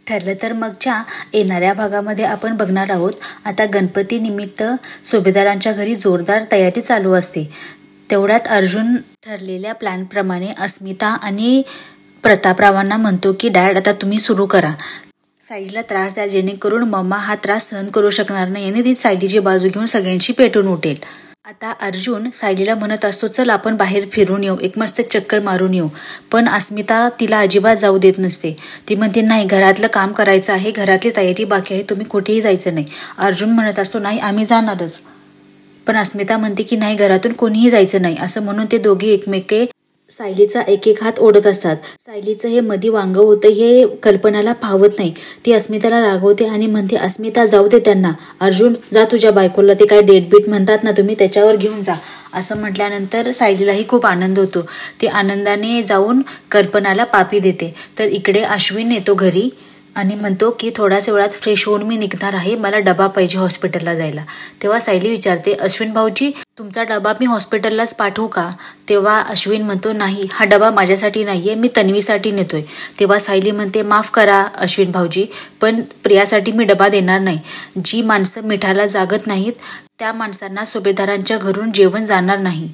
ठरलं तर मगच्या येणाऱ्या भागामध्ये आपण बघणार आहोत. आता गणपती निमित्त सुभेदारांच्या घरी जोरदार तयारी चालू असते. तेवढ्यात अर्जुन ठरलेल्या प्लॅनप्रमाणे अस्मिता आणि प्रतापरावांना म्हणतो की डॅड आता तुम्ही सुरू करा. सायलीला त्रास द्या जेणेकरून मम्मा हा त्रास सहन करू शकणार नाही आणि ती सायलीची बाजू घेऊन सगळ्यांची पेटून उठेल. आता अर्जुन सायलीला म्हणत असतो चल आपण बाहेर फिरून येऊ, एक मस्त चक्कर मारून येऊ. पण अस्मिता तिला अजिबात जाऊ देत नसते. ती म्हणते नाही घरातलं काम करायचं आहे, घरातली तयारी बाकी आहे, तुम्ही कुठेही जायचं नाही. अर्जुन म्हणत असतो नाही आम्ही जाणारच. पण अस्मिता म्हणते की नाही घरातून कोणीही जायचं नाही. असं म्हणून ते दोघे एकमेके सायलीचा एक एक हात ओढत असतात. सायलीचं हे मधी वांग होतं हे कल्पनाला फावत नाही. ती अस्मिताला रागवते आणि म्हणते अस्मिता जाऊ दे त्यांना, अर्जुन जा तुझ्या बायकोला ते काय डेट बीट म्हणतात ना तुम्ही त्याच्यावर घेऊन जा. असं म्हटल्यानंतर सायलीलाही खूप आनंद होतो. ती आनंदाने जाऊन कल्पनाला पापी देते. तर इकडे अश्विन येतो घरी आणि म्हणतो की थोड्याच वेळात फ्रेश होऊन मी निघणार आहे, मला डबा पाहिजे हॉस्पिटलला जायला. तेव्हा सायली विचारते अश्विन भाऊजी तुमचा डबा मी हॉस्पिटललाच पाठवू का? तेव्हा अश्विन म्हणतो नाही हा डबा माझ्यासाठी नाहीये, मी तन्वीसाठी नेतोय. तेव्हा सायली म्हणते माफ करा अश्विन भाऊजी, पण प्रियासाठी मी डबा देणार नाही. जी माणसं मिठाला जागत नाहीत त्या माणसांना सुभेदारांच्या घरून जेवण जाणार नाही.